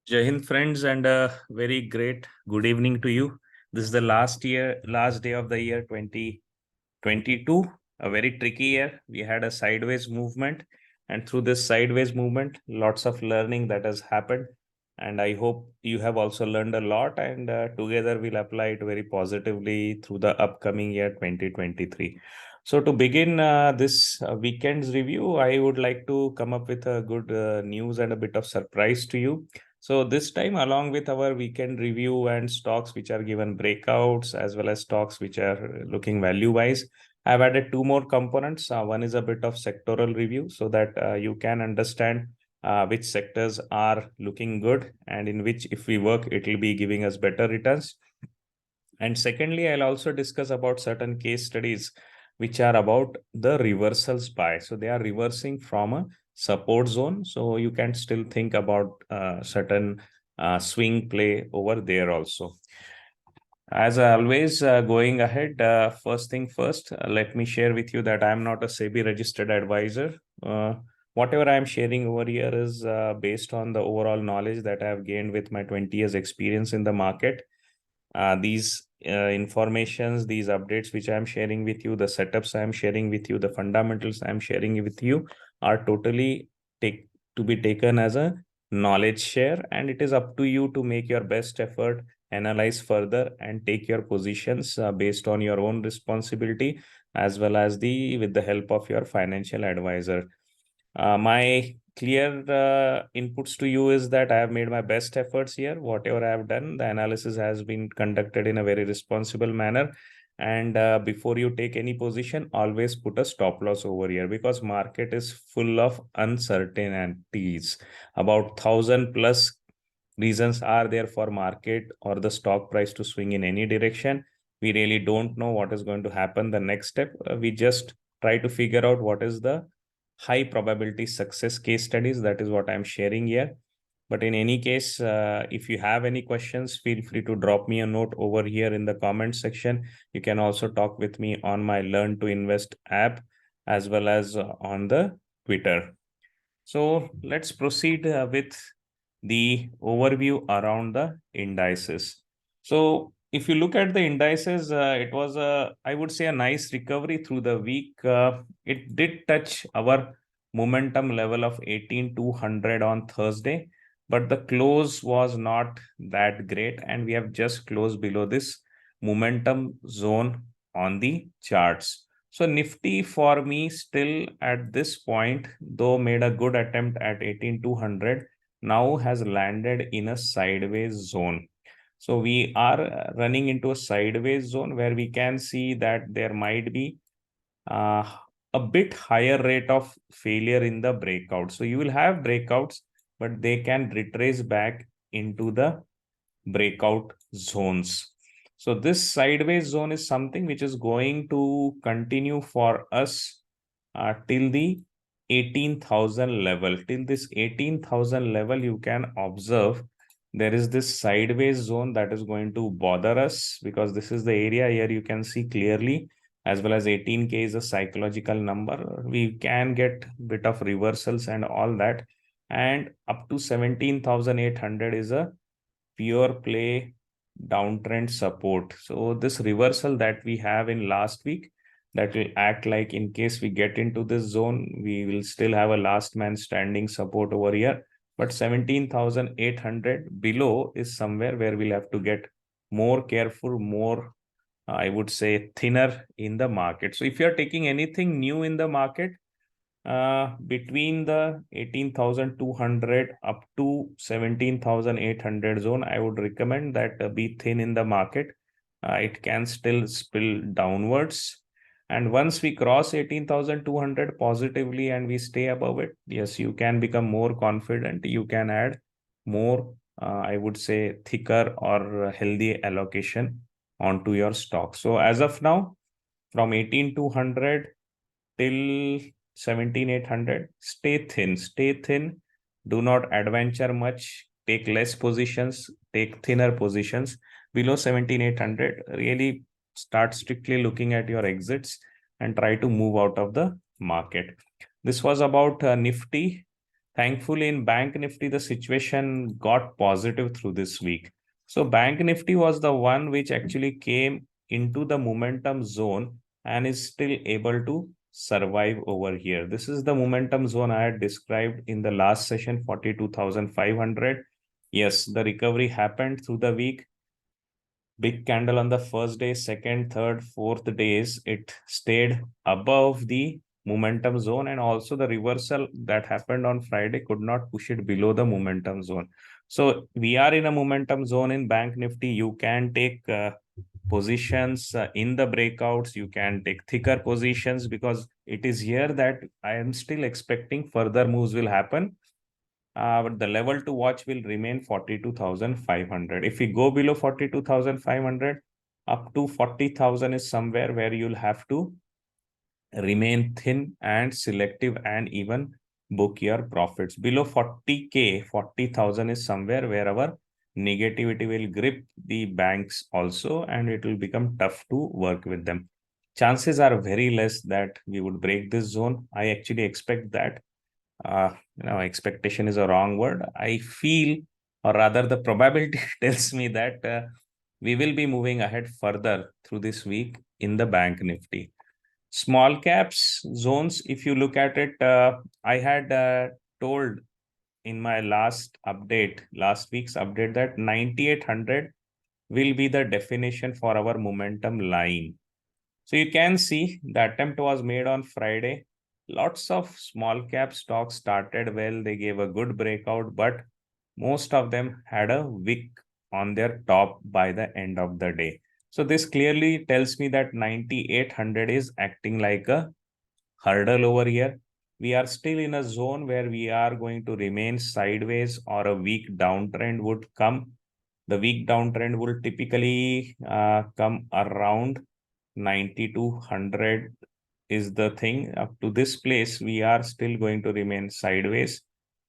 Jai Hind, friends, and a very great good evening to you. This is the last day of the year 2022, a very tricky year. We had a sideways movement, and through this sideways movement, lots of learning that has happened. And I hope you have also learned a lot, and together we'll apply it very positively through the upcoming year 2023. So, to begin this weekend's review, I would like to come up with a good news and a bit of surprise to you. So this time, along with our weekend review and stocks which are given breakouts, as well as stocks which are looking value wise, I've added two more components. One is a bit of sectoral review so that you can understand which sectors are looking good and in which, if we work, it will be giving us better returns. And secondly, I'll also discuss about certain case studies which are about the reversals buy. So they are reversing from a support zone. So you can still think about certain swing play over there also. As always, going ahead, first thing first, let me share with you that I'm not a Sebi registered advisor. Whatever I'm sharing over here is based on the overall knowledge that I've gained with my 20 years experience in the market. These informations, these updates which I'm sharing with you, the setups I'm sharing with you, the fundamentals I'm sharing with you are totally to be taken as a knowledge share, and it is up to you to make your best effort, analyze further, and take your positions based on your own responsibility as well as the with the help of your financial advisor. My clear inputs to you is that I have made my best efforts here. Whatever I have done, the analysis has been conducted in a very responsible manner. And before you take any position, always put a stop loss over here because market is full of uncertainties. About 1,000+ reasons are there for market or the stock price to swing in any direction. We really don't know what is going to happen the next step. We just try to figure out what is the high probability success case studies. That is what I'm sharing here. But in any case, if you have any questions, feel free to drop me a note over here in the comment section. You can also talk with me on my Learn to Invest app as well as on the Twitter. So let's proceed with the overview around the indices. So if you look at the indices, it was I would say, a nice recovery through the week. It did touch our momentum level of 18,200 on Thursday, but the close was not that great, and we have just closed below this momentum zone on the charts. So Nifty for me still at this point, though made a good attempt at 18,200, now has landed in a sideways zone. So we are running into a sideways zone where we can see that there might be uh, a bit higher rate of failure in the breakout. So you will have breakouts, but they can retrace back into the breakout zones. So this sideways zone is something which is going to continue for us till the 18,000 level. Till this 18,000 level, you can observe there is this sideways zone that is going to bother us because this is the area here you can see clearly, as well as 18K is a psychological number. We can get bit of reversals and all that. And up to 17,800 is a pure play downtrend support. So this reversal that we have in last week, that will act like, in case we get into this zone, we will still have a last man standing support over here. But 17,800 below is somewhere where we'll have to get more careful, more, I would say, thinner in the market. So if you're taking anything new in the market, between the 18,200 up to 17,800 zone, I would recommend that be thin in the market. It can still spill downwards. And once we cross 18,200 positively and we stay above it, yes, you can become more confident. You can add more, I would say, thicker or healthy allocation onto your stock. So as of now, from 18,200 till 17,800, stay thin, do not adventure much, take less positions, take thinner positions. Below 17,800, really start strictly looking at your exits and try to move out of the market. This was about Nifty. Thankfully, in Bank Nifty, the situation got positive through this week. So, Bank Nifty was the one which actually came into the momentum zone and is still able to survive over here. This is the momentum zone I had described in the last session, 42,500. Yes, the recovery happened through the week. Big candle on the first day, second, third, fourth days, it stayed above the momentum zone, and also the reversal that happened on Friday could not push it below the momentum zone. So we are in a momentum zone in Bank Nifty. You can take positions in the breakouts. You can take thicker positions because it is here that I am still expecting further moves will happen. But the level to watch will remain 42,500. If we go below 42,500, up to 40,000 is somewhere where you'll have to remain thin and selective and even book your profits. Below 40K, 40,000 is somewhere where our negativity will grip the banks also, and it will become tough to work with them. Chances are very less that we would break this zone. I actually expect that expectation is a wrong word. I feel, or rather, the probability tells me that we will be moving ahead further through this week in the Bank Nifty. Small caps zones, if you look at it, I had told in my last week's update, that 9,800 will be the definition for our momentum line. So you can see the attempt was made on Friday. Lots of small cap stocks started well. They gave a good breakout, but most of them had a wick on their top by the end of the day. So this clearly tells me that 9,800 is acting like a hurdle over here. We are still in a zone where we are going to remain sideways, or a weak downtrend would come. The weak downtrend will typically come around 9,200 is the thing. Up to this place, we are still going to remain sideways.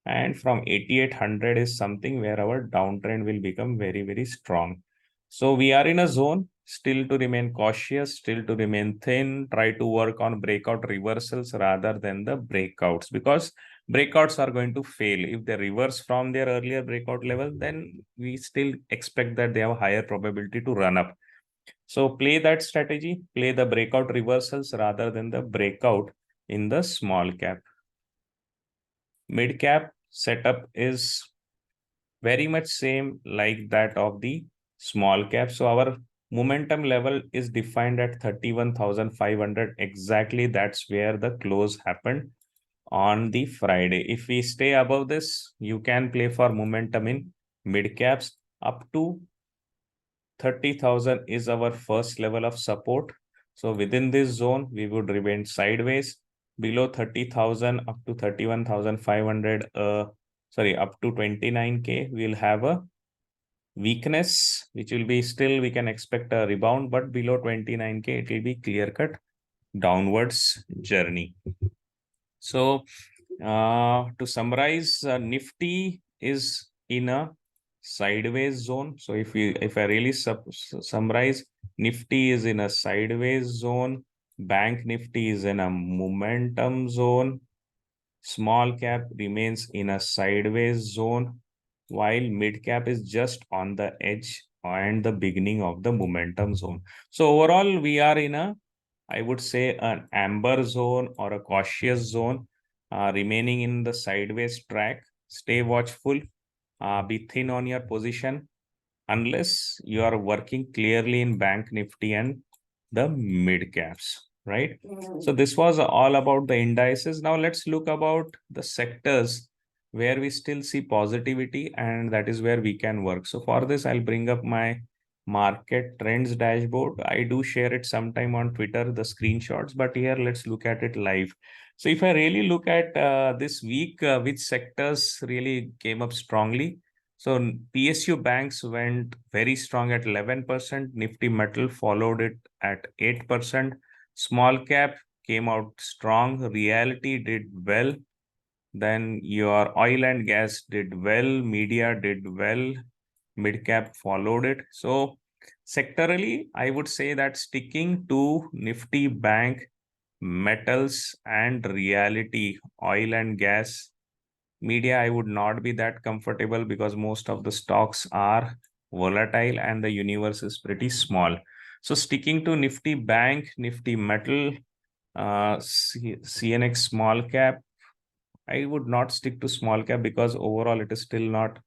And from 8,800 is something where our downtrend will become very, very strong. So we are in a zone, still to remain cautious, still to remain thin, try to work on breakout reversals rather than the breakouts, because breakouts are going to fail. If they reverse from their earlier breakout level, then we still expect that they have a higher probability to run up. So play that strategy, play the breakout reversals rather than the breakout in the small cap. Mid cap setup is very much same like that of the small cap. So our momentum level is defined at 31,500. Exactly, that's where the close happened on the Friday. If we stay above this, you can play for momentum in mid caps. Up to 30,000 is our first level of support. So within this zone, we would remain sideways. Below 30,000 up to 31,500, up to 29K, we'll have a weakness, which will be still, we can expect a rebound, but below 29K, it will be clear-cut downwards journey. So to summarize, Nifty is in a sideways zone. So if I really summarize, Nifty is in a sideways zone, Bank Nifty is in a momentum zone, small cap remains in a sideways zone, while mid cap is just on the edge and the beginning of the momentum zone. So overall, we are in a, I would say, an amber zone or a cautious zone, remaining in the sideways track. Stay watchful, be thin on your position unless you are working clearly in Bank Nifty and the mid caps, right? So this was all about the indices. Now let's look about the sectors where we still see positivity, and that is where we can work. So for this, I'll bring up my market trends dashboard. I do share it sometime on Twitter, the screenshots, but here let's look at it live. So if I really look at this week, which sectors really came up strongly? So PSU banks went very strong at 11%. Nifty Metal followed it at 8%. Small cap came out strong. Reality did well. Then your oil and gas did well. Media did well. Mid cap followed it. So sectorally, I would say that sticking to Nifty Bank, metals and reality, oil and gas, Media, I would not be that comfortable because most of the stocks are volatile and the universe is pretty small. So sticking to Nifty Bank, Nifty Metal, CNX small cap, I would not stick to small cap because overall it is still not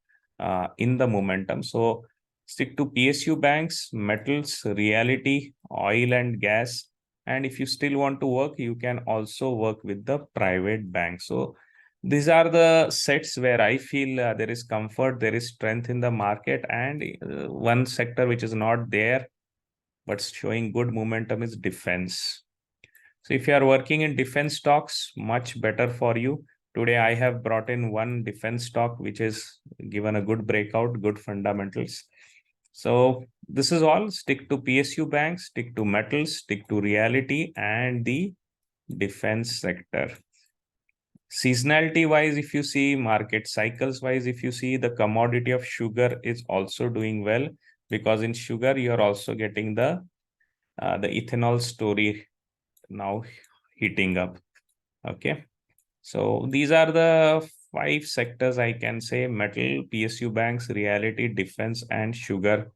in the momentum. So stick to PSU banks, metals, reality, oil and gas. And if you still want to work, you can also work with the private banks. So these are the sets where I feel there is comfort, there is strength in the market, and one sector which is not there but showing good momentum is defense. So if you are working in defense stocks, much better for you. Today, I have brought in one defense stock, which is given a good breakout, good fundamentals. So this is all. Stick to PSU banks, stick to metals, stick to reality and the defense sector. Seasonality wise, if you see market cycles wise, if you see the commodity of sugar is also doing well because in sugar, you are also getting the ethanol story now heating up. Okay. So these are the 5 sectors I can say: metal, PSU banks, reality, defense, and sugar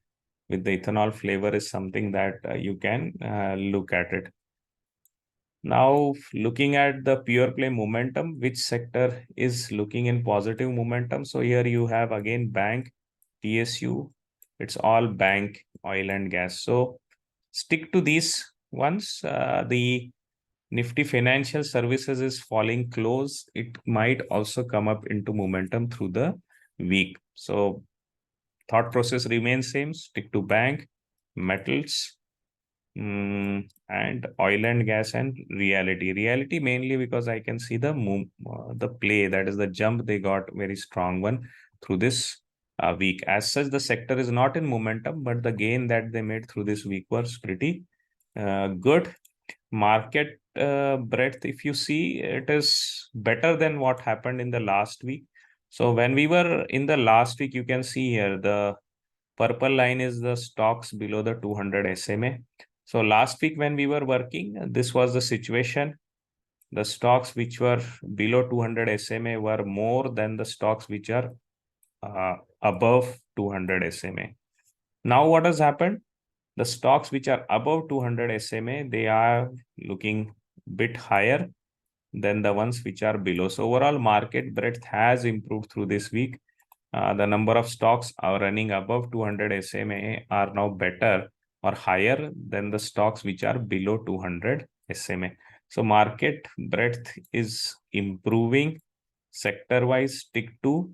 with the ethanol flavor is something that you can look at it. Now, looking at the pure play momentum, which sector is looking in positive momentum? So here you have again bank, PSU, it's all bank, oil and gas. So stick to these ones. The Nifty Financial Services is falling close. It might also come up into momentum through the week. So thought process remains same. Stick to bank, metals, and oil and gas and reality. Reality mainly because I can see the play, that is the jump they got, very strong one through this week. As such, the sector is not in momentum, but the gain that they made through this week was pretty good. Market breadth, if you see, it is better than what happened in the last week. So when we were in the last week, you can see here the purple line is the stocks below the 200 SMA. So last week when we were working, this was the situation. The stocks which were below 200 SMA were more than the stocks which are above 200 SMA. Now what has happened? The stocks which are above 200 SMA, they are looking bit higher than the ones which are below. So overall market breadth has improved through this week. The number of stocks are running above 200 SMA are now better or higher than the stocks which are below 200 SMA. So market breadth is improving. Sector wise, stick to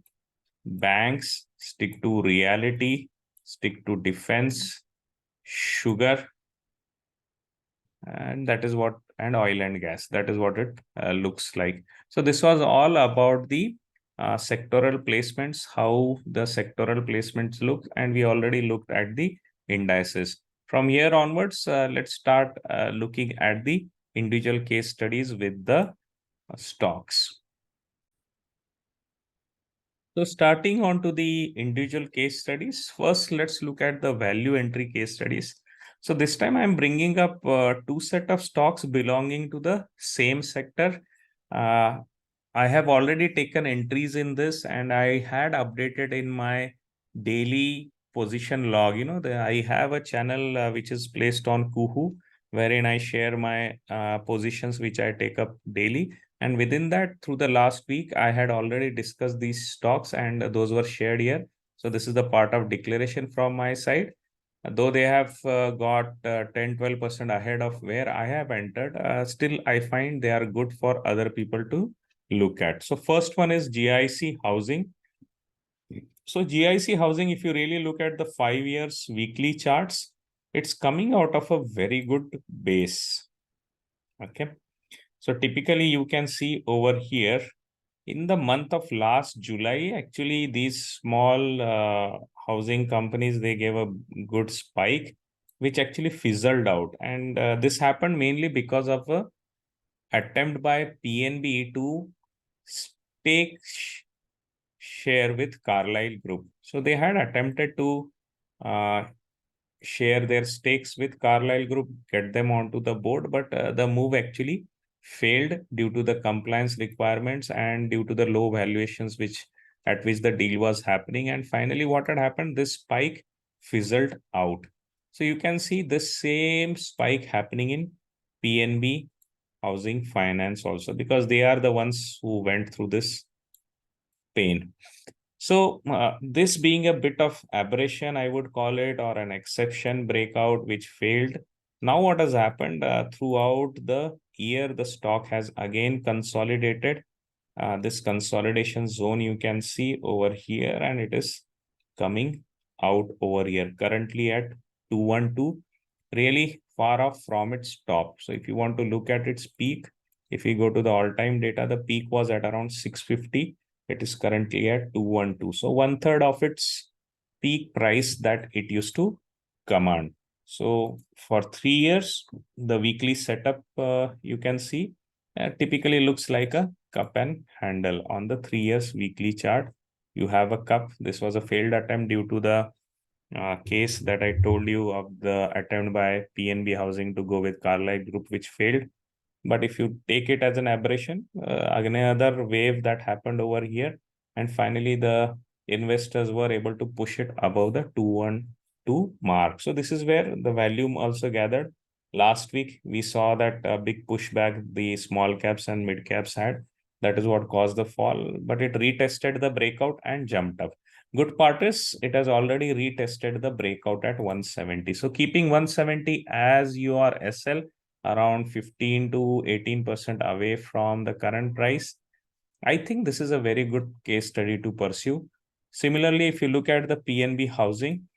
banks, stick to reality, stick to defense, sugar, and that is what, and oil and gas, that is what it looks like. So this was all about the sectoral placements, how the sectoral placements look, and we already looked at the indices. From here onwards, let's start looking at the individual case studies with the stocks. So starting on to the individual case studies, first let's look at the value entry case studies. So this time I'm bringing up 2 set of stocks belonging to the same sector. Uh, I have already taken entries in this and I had updated in my daily position log. I have a channel which is placed on Kuhu, wherein I share my positions which I take up daily. And within that, through the last week, I had already discussed these stocks and those were shared here. So this is the part of declaration from my side. Though they have got 10-12% ahead of where I have entered, still I find they are good for other people to look at. So first one is GIC Housing. So GIC Housing, if you really look at the 5 years weekly charts, it's coming out of a very good base. Okay. So typically you can see over here in the month of last July, actually these small housing companies, they gave a good spike, which actually fizzled out. And this happened mainly because of a attempt by PNB to take share with Carlyle Group. So they had attempted to uh, share their stakes with Carlyle Group, get them onto the board, but the move actually failed due to the compliance requirements and due to the low valuations at which the deal was happening. And finally, what had happened? This spike fizzled out. So you can see the same spike happening in PNB Housing Finance also, because they are the ones who went through this pain. So this being a bit of aberration, I would call it, or an exception breakout which failed. Now what has happened throughout the year, the stock has again consolidated. This consolidation zone you can see over here, and it is coming out over here currently at 212, really far off from its top. So if you want to look at its peak, if you go to the all-time data, the peak was at around 650. It is currently at 212. So one third of its peak price that it used to command. So for 3 years, the weekly setup you can see typically looks like a cup and handle. On the 3 years weekly chart, you have a cup. This was a failed attempt due to the case that I told you of the attempt by PNB Housing to go with Carlyle Group, which failed. But if you take it as an aberration, again another wave that happened over here, and finally the investors were able to push it above the 212 mark. So this is where the volume also gathered. Last week we saw that big pushback the small caps and mid caps had. That is what caused the fall, but it retested the breakout and jumped up. Good part is it has already retested the breakout at 170. So keeping 170 as your SL, around 15 to 18% away from the current price, I think this is a very good case study to pursue. Similarly, if you look at the PNB Housing,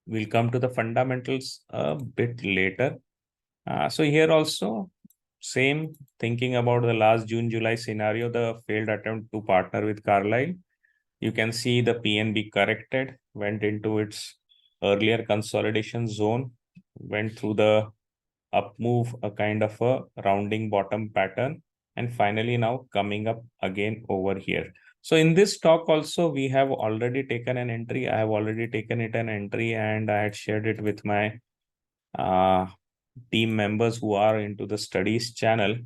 we'll come to the fundamentals a bit later. So here also, same thinking about the last June-July scenario, the failed attempt to partner with Carlyle. You can see the PNB corrected, went into its earlier consolidation zone, went through the up move, a kind of a rounding bottom pattern, and finally now coming up again over here. So in this stock also, we have already taken an entry. I have already taken it an entry, and I had shared it with my uh, team members who are into the studies channel.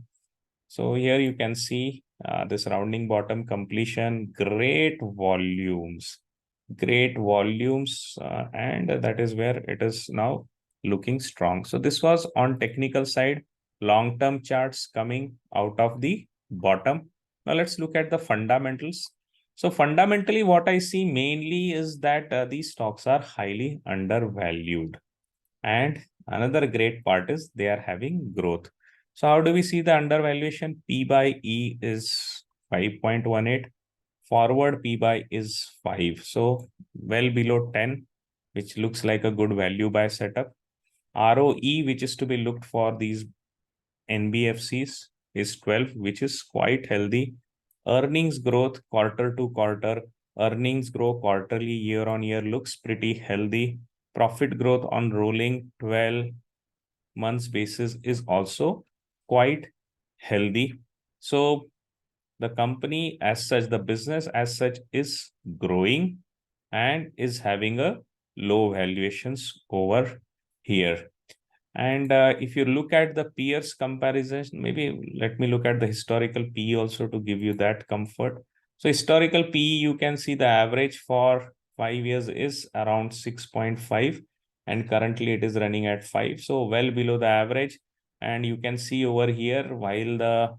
So here you can see this rounding bottom completion, great volumes, and that is where it is now looking strong. So this was on technical side, long-term charts coming out of the bottom. Now let's look at the fundamentals. So fundamentally, what I see mainly is that these stocks are highly undervalued. And another great part is they are having growth. So how do we see the undervaluation? P by E is 5.18. Forward P by is 5. So well below 10, which looks like a good value buy setup. ROE, which is to be looked for these NBFCs, is 12, which is quite healthy. Earnings growth quarter to quarter, earnings grow quarterly, year on year looks pretty healthy. Profit growth on rolling 12 months basis is also quite healthy. So the company as such, the business as such is growing and is having a low valuations over here. And if you look at the peers comparison, maybe let me look at the historical PE also to give you that comfort. So historical PE, you can see the average for 5 years is around 6.5, and currently it is running at 5. So well below the average. And you can see over here, while the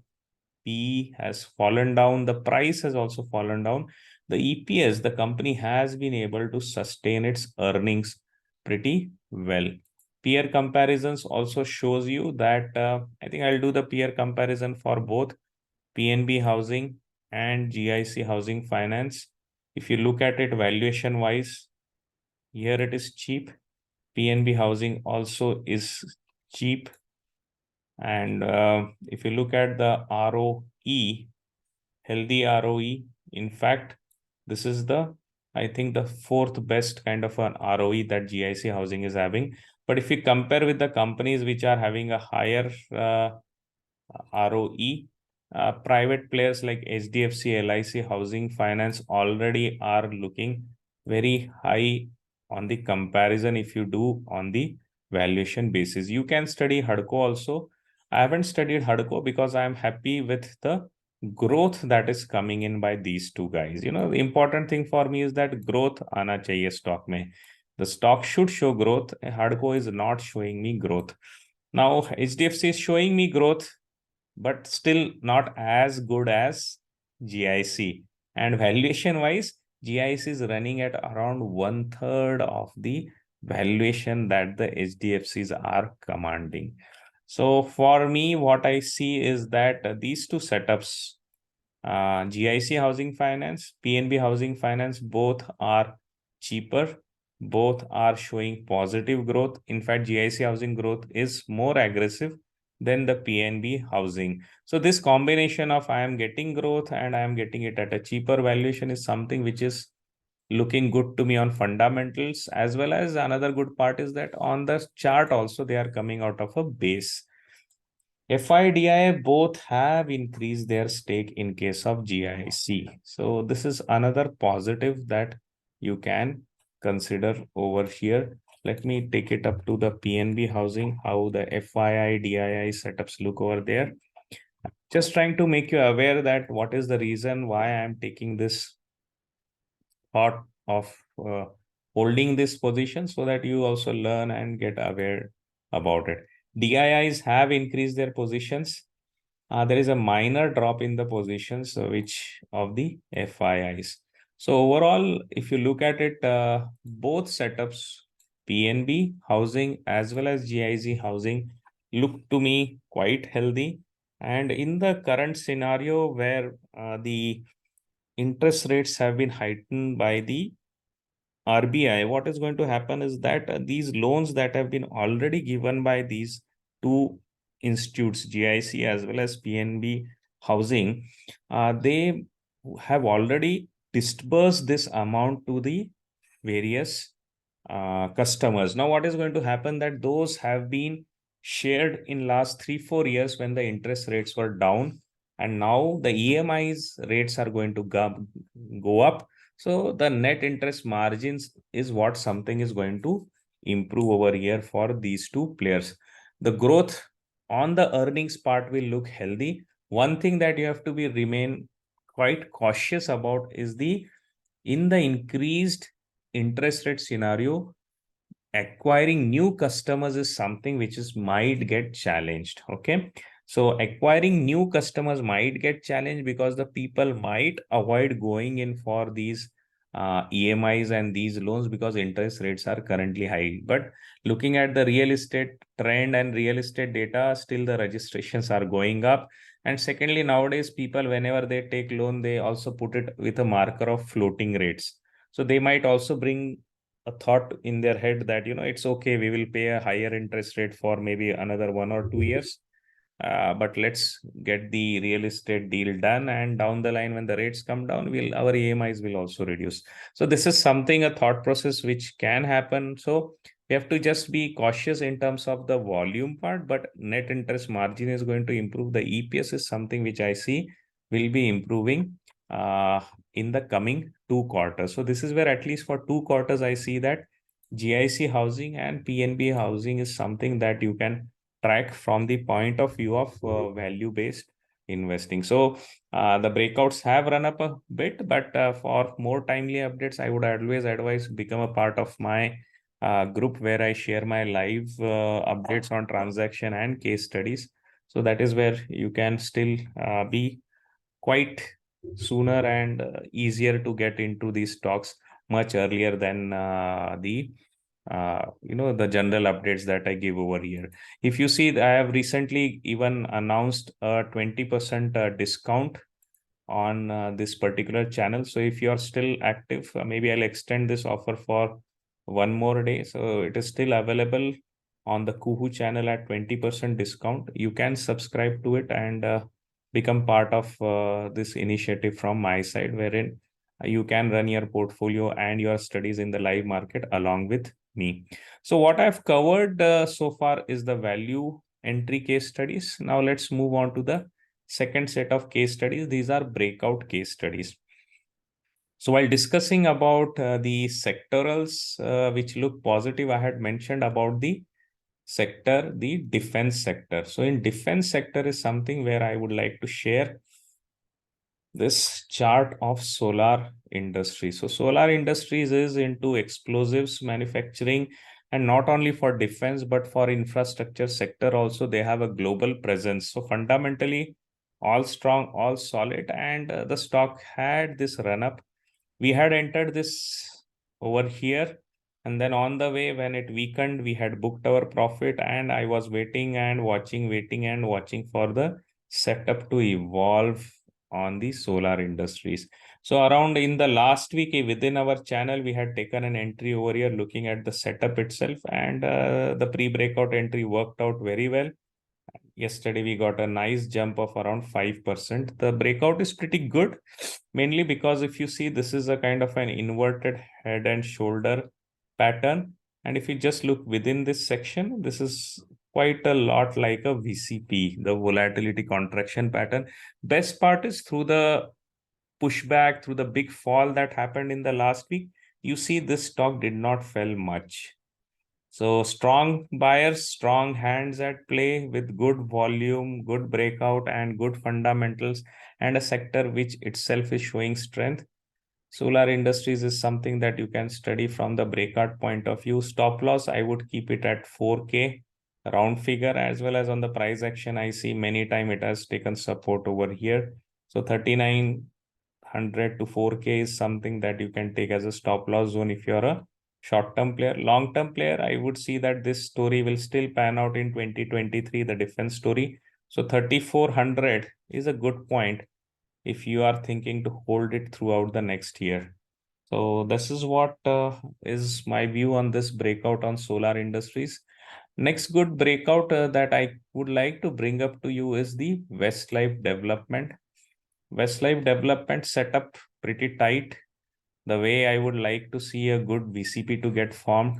PE has fallen down, the price has also fallen down. The EPS, the company has been able to sustain its earnings pretty well. Peer comparisons also shows you that I think I'll do the peer comparison for both PNB Housing and GIC Housing Finance. If you look at it valuation wise, here it is cheap. PNB Housing also is cheap. And if you look at the ROE, healthy ROE, in fact, this is the, I think, the fourth best kind of an ROE that GIC Housing is having. But if you compare with the companies which are having a higher ROE, private players like HDFC, LIC, Housing Finance already are looking very high on the comparison if you do on the valuation basis. You can study HUDCO also. I haven't studied HUDCO because I am happy with the growth that is coming in by these two guys. You know, the important thing for me is that growth आना चाहिए stock में. The stock should show growth. HUDCO is not showing me growth. Now, HDFC is showing me growth, but still not as good as GIC. And valuation wise, GIC is running at around one third of the valuation that the HDFCs are commanding. So for me, what I see is that these two setups, GIC Housing Finance, PNB Housing Finance, both are cheaper. Both are showing positive growth. In fact, GIC Housing growth is more aggressive than the PNB Housing. So this combination of I am getting growth and I am getting it at a cheaper valuation is something which is looking good to me on fundamentals, as well as another good part is that on the chart also they are coming out of a base. FIDI both have increased their stake in case of GIC. So this is another positive that you can consider over here. Let me take it up to the PNB Housing, how the FII, DII setups look over there. Just trying to make you aware that what is the reason why I am taking this thought of holding this position, so that you also learn and get aware about it. DIIs have increased their positions. There is a minor drop in the positions which of the FIIs. So overall, if you look at it, both setups, PNB housing as well as GIC housing, look to me quite healthy. And in the current scenario where the interest rates have been heightened by the RBI, what is going to happen is that these loans that have been already given by these two institutes, GIC as well as PNB Housing, they have already disbursed this amount to the various customers. Now, what is going to happen that those have been shared in last 3-4 years when the interest rates were down, and now the EMIs rates are going to go up. So the net interest margins is what something is going to improve over here for these two players. The growth on the earnings part will look healthy. One thing that you have to be remain quite cautious about is the in the increased interest rate scenario, acquiring new customers is something which is might get challenged. Okay, so acquiring new customers might get challenged because the people might avoid going in for these EMIs and these loans because interest rates are currently high. But looking at the real estate trend and real estate data, still the registrations are going up. And secondly, nowadays people, whenever they take loan, they also put it with a marker of floating rates. So they might also bring a thought in their head that, it's okay, we will pay a higher interest rate for maybe another 1 or 2 years, but let's get the real estate deal done, and down the line when the rates come down, our EMIs will also reduce. So this is something, a thought process which can happen. So we have to just be cautious in terms of the volume part, but net interest margin is going to improve. The EPS is something which I see will be improving uh, in the coming 2 quarters. So this is where at least for 2 quarters I see that GIC housing and PNB housing is something that you can track from the point of view of value based investing. So the breakouts have run up a bit, but for more timely updates, I would always advise become a part of my group where I share my live updates on transaction and case studies. So that is where you can still be quite sooner and easier to get into these stocks much earlier than the general updates that I give over here. If you see, I have recently even announced a 20% discount on this particular channel. So if you are still active, maybe I'll extend this offer for one more day. So it is still available on the Kuhu channel at 20% discount. You can subscribe to it and become part of this initiative from my side, wherein you can run your portfolio and your studies in the live market along with me. So what I've covered so far is the value entry case studies. Now let's move on to the second set of case studies. These are breakout case studies. So while discussing about the sectorals which look positive, I had mentioned about the sector, the defense sector. So in defense sector is something where I would like to share this chart of solar industry. So solar industries is into explosives manufacturing, and not only for defense but for infrastructure sector also. They have a global presence. So fundamentally all strong, all solid, and the stock had this run up. We had entered this over here, and then on the way when it weakened we had booked our profit, and I was waiting and watching, waiting and watching for the setup to evolve on the solar industries. So around in the last week, within our channel we had taken an entry over here looking at the setup itself, and the pre-breakout entry worked out very well. Yesterday we got a nice jump of around 5%. The breakout is pretty good, mainly because if you see, this is a kind of an inverted head and shoulder pattern. And if you just look within this section, this is quite a lot like a VCP, the volatility contraction pattern. Best part is through the pushback, through the big fall that happened in the last week, you see this stock did not fell much. So strong buyers, strong hands at play with good volume, good breakout, and good fundamentals, and a sector which itself is showing strength. Solar industries is something that you can study from the breakout point of view. Stop loss, I would keep it at 4K round figure, as well as on the price action. I see many time it has taken support over here. So 3900 to 4K is something that you can take as a stop loss zone if you're a short-term player. Long-term player, I would see that this story will still pan out in 2023, the defense story. So 3400 is a good point if you are thinking to hold it throughout the next year. So this is what is my view on this breakout on solar industries. Next good breakout that I would like to bring up to you is the Westlife Development. Westlife Development set up pretty tight. The way I would like to see a good VCP to get formed.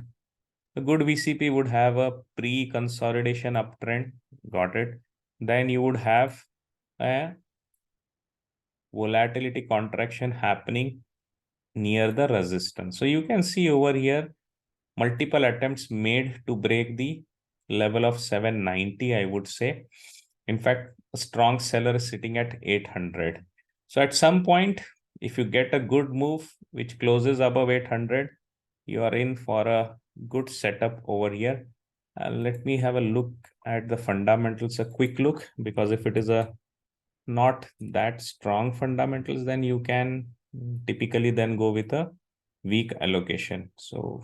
A good VCP would have a pre-consolidation uptrend. Got it. Then you would have a volatility contraction happening near the resistance. So you can see over here multiple attempts made to break the level of 790, I would say. In fact, a strong seller is sitting at 800. So at some point, if you get a good move which closes above 800, you are in for a good setup over here. Let me have a look at the fundamentals, a quick look, because if it is a not that strong fundamentals, then you can typically then go with a weak allocation. So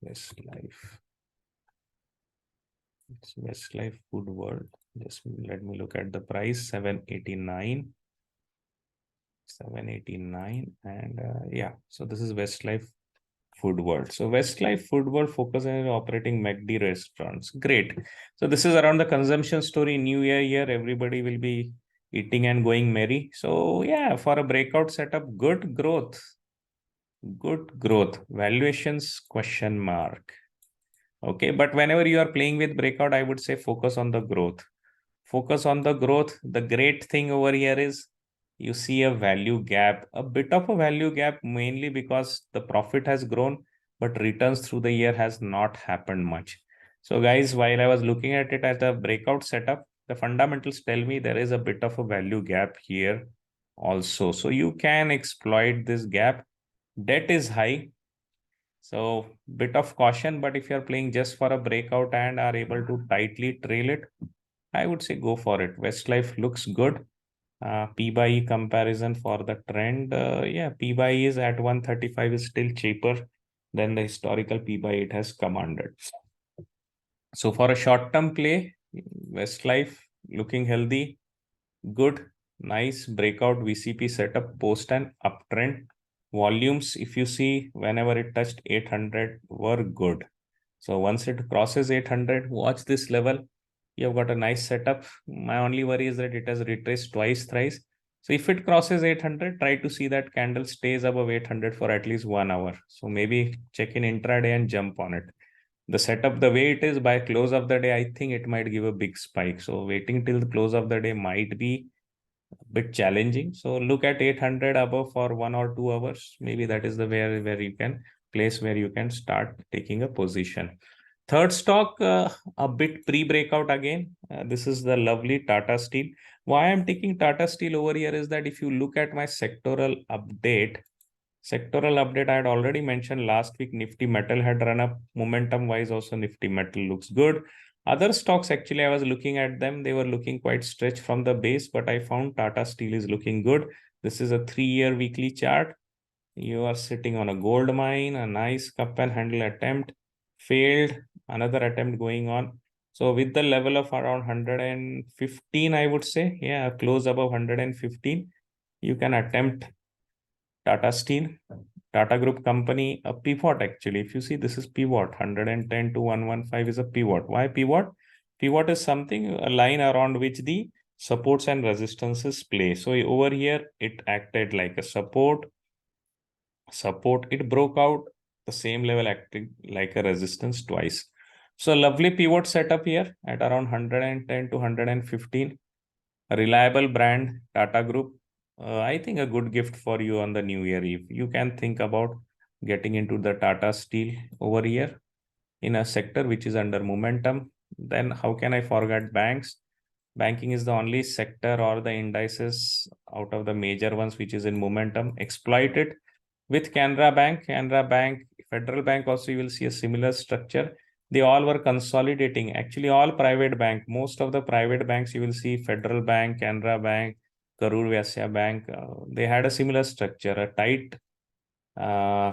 Westlife, it's Westlife Food World. Just let me look at the price, 789, and yeah, so this is Westlife Food World. So Westlife Food World focuses on operating McD restaurants. Great. So this is around the consumption story. New year, everybody will be eating and going merry. So yeah, for a breakout setup, good growth. Good growth. Valuations, question mark. Okay, but whenever you are playing with breakout, I would say focus on the growth. Focus on the growth. The great thing over here is you see a value gap, a bit of a value gap, mainly because the profit has grown, but returns through the year has not happened much. So guys, while I was looking at it as a breakout setup, the fundamentals tell me there is a bit of a value gap here also. So you can exploit this gap. Debt is high, so bit of caution, but if you're playing just for a breakout and are able to tightly trail it, I would say go for it. Westlife looks good. P by E comparison for the trend. Yeah, P by E is at 135 is still cheaper than the historical P by E it has commanded. So for a short-term play, Westlife looking healthy, good, nice breakout VCP setup post an uptrend. Volumes, if you see, whenever it touched 800 were good. So once it crosses 800, watch this level. You've got a nice setup. My only worry is that it has retraced twice, thrice. So if it crosses 800, try to see that candle stays above 800 for at least 1 hour. So maybe check in intraday and jump on it. The setup, the way it is by close of the day, I think it might give a big spike. So waiting till the close of the day might be a bit challenging. So look at 800 above for 1 or 2 hours. Maybe that is the where you can place where you can start taking a position. Third stock, a bit pre-breakout again. This is the lovely Tata Steel. Why I'm taking Tata Steel over here is that if you look at my sectoral update, I had already mentioned last week, Nifty Metal had run up momentum wise. Also, Nifty Metal looks good. Other stocks, actually, I was looking at them. They were looking quite stretched from the base, but I found Tata Steel is looking good. This is a 3-year weekly chart. You are sitting on a gold mine, a nice cup and handle attempt, failed, another attempt going on. So with the level of around 115, I would say, yeah, close above 115, you can attempt Tata Steel, Tata Group company, a pivot actually. If you see, this is pivot, 110 to 115 is a pivot. Why pivot? Pivot is something, a line around which the supports and resistances play. So over here, it acted like a support, it broke out, the same level acting like a resistance twice. So lovely pivot setup here at around 110 to 115. A reliable brand, Tata Group. I think a good gift for you on the New Year Eve. You can think about getting into the Tata Steel over here in a sector which is under momentum. Then how can I forget banks? Banking is the only sector or the indices out of the major ones which is in momentum. Exploit it with Canara Bank, Federal Bank also you will see a similar structure. They all were consolidating. Actually, all private bank, most of the private banks you will see Federal Bank, Canara Bank, Karur Vyasya Bank, they had a similar structure, a tight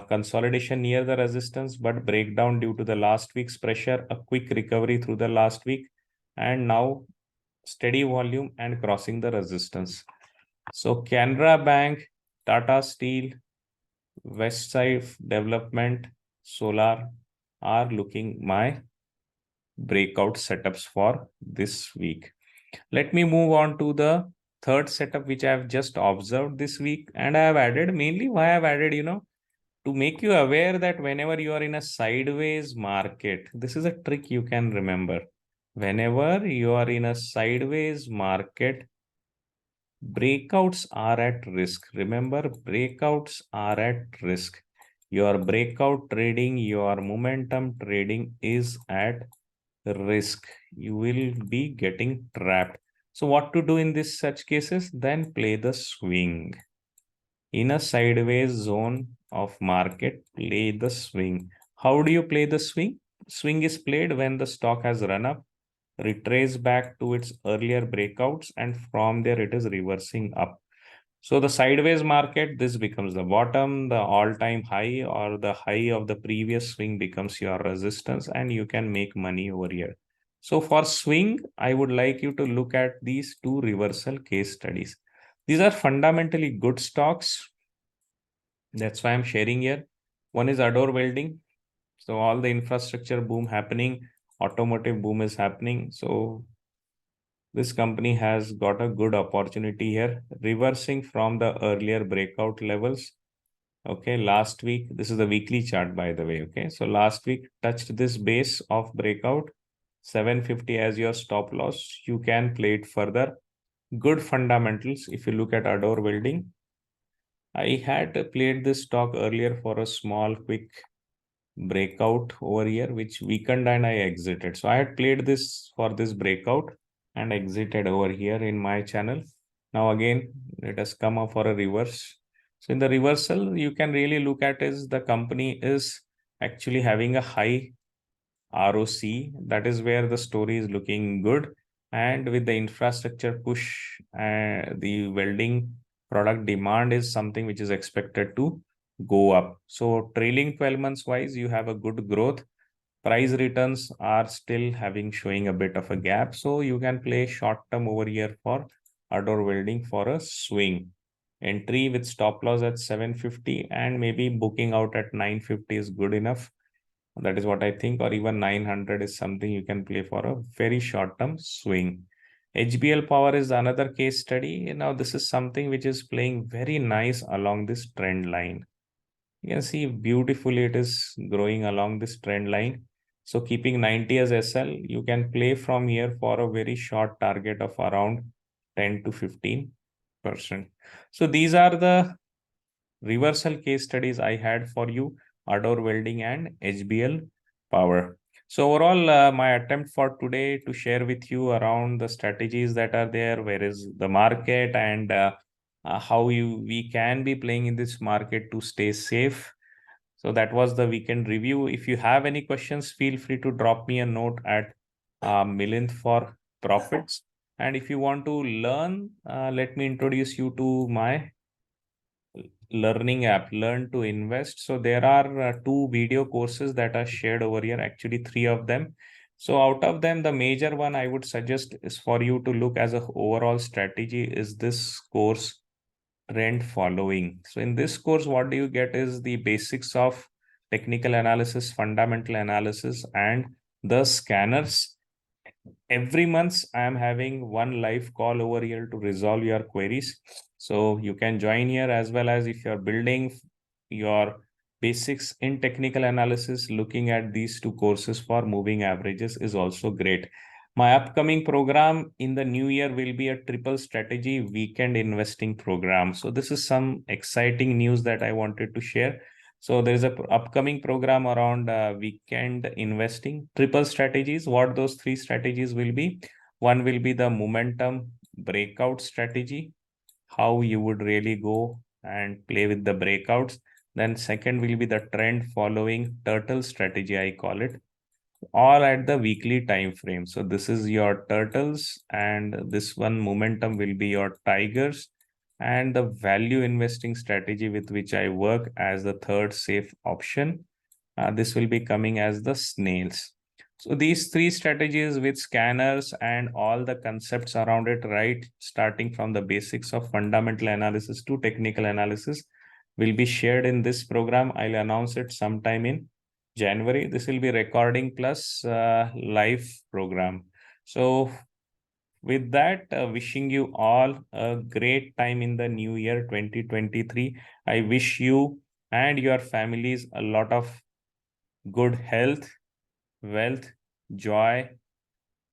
consolidation near the resistance, but breakdown due to the last week's pressure, a quick recovery through the last week, and now steady volume and crossing the resistance. So Canara Bank, Tata Steel, Westlife Development, Solar are looking my breakout setups for this week. Let me move on to the third setup, which I have just observed this week. And I have added mainly why I've added, to make you aware that whenever you are in a sideways market, this is a trick you can remember. Whenever you are in a sideways market, breakouts are at risk. Remember, breakouts are at risk. Your breakout trading, your momentum trading is at risk. You will be getting trapped. So what to do in this such cases? Then play the swing. In a sideways zone of market, play the swing. How do you play the swing? Swing is played when the stock has run up, retrace back to its earlier breakouts, and from there it is reversing up. So the sideways market, this becomes the bottom, the all-time high or the high of the previous swing becomes your resistance, and you can make money over here. So for swing, I would like you to look at these two reversal case studies. These are fundamentally good stocks. That's why I'm sharing here. One is Adore Welding. So all the infrastructure boom happening, automotive boom is happening. So this company has got a good opportunity here, reversing from the earlier breakout levels. Okay, last week, this is the weekly chart, by the way. Okay, so last week touched this base of breakout, 750 as your stop loss. You can play it further. Good fundamentals. If you look at Adore Welding, I had played this stock earlier for a small, quick breakout over here, which weakened and I exited. So I had played this for this breakout and exited over here in my channel. Now again, it has come up for a reverse. So in the reversal, you can really look at is the company is actually having a high ROC. That is where the story is looking good. And with the infrastructure push, the welding product demand is something which is expected to go up. So trailing 12 months wise, you have a good growth. Price returns are still having showing a bit of a gap. So you can play short term over here for Adore Welding for a swing. Entry with stop loss at 750 and maybe booking out at 950 is good enough. That is what I think, or even 900 is something you can play for a very short term swing. HBL Power is another case study. Now, this is something which is playing very nice along this trend line. You can see beautifully it is growing along this trend line. So keeping 90 as SL, you can play from here for a very short target of around 10 to 15%. So these are the reversal case studies I had for you, Adore Welding and HBL Power. So overall, my attempt for today to share with you around the strategies that are there, where is the market, and how we can be playing in this market to stay safe. So that was the weekend review. If you have any questions, feel free to drop me a note at Milinth for Profits. And if you want to learn, let me introduce you to my learning app, Learn to Invest. So there are two video courses that are shared over here, actually three of them. So out of them, the major one I would suggest is for you to look as a overall strategy is this course, Trend Following. So in this course, what do you get is the basics of technical analysis, fundamental analysis, and the scanners. Every month I am having one live call over here to resolve your queries, so you can join here, as well as if you're building your basics in technical analysis, looking at these two courses for moving averages is also great. My upcoming program in the new year will be a triple strategy weekend investing program. So this is some exciting news that I wanted to share. So there is a upcoming program around weekend investing, triple strategies. What those three strategies will be? One will be the momentum breakout strategy, how you would really go and play with the breakouts. Then second will be the trend following turtle strategy, I call it, all at the weekly time frame. So this is your turtles, and this one momentum will be your tigers, and the value investing strategy with which I work as the third safe option. This will be coming as the snails. So these three strategies with scanners and all the concepts around it, right, starting from the basics of fundamental analysis to technical analysis, will be shared in this program. I'll announce it sometime in January. This will be recording plus live program. So with that, wishing you all a great time in the new year 2023. I wish you and your families a lot of good health, wealth, joy,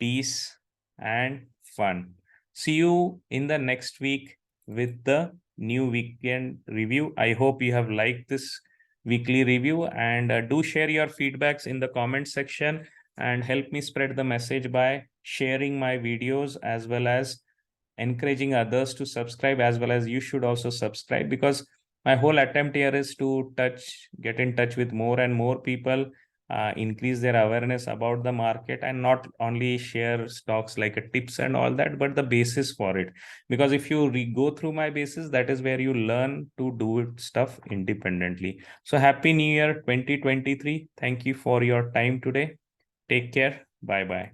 peace, and fun. See you in the next week with the new weekend review. I hope you have liked this weekly review, and do share your feedbacks in the comment section and help me spread the message by sharing my videos, as well as encouraging others to subscribe, as well as you should also subscribe, because my whole attempt here is to get in touch with more and more people, increase their awareness about the market, and not only share stocks like a tips and all that, but the basis for it. Because if you go through my basis, that is where you learn to do stuff independently. So happy new year 2023. Thank you for your time today. Take care. Bye bye.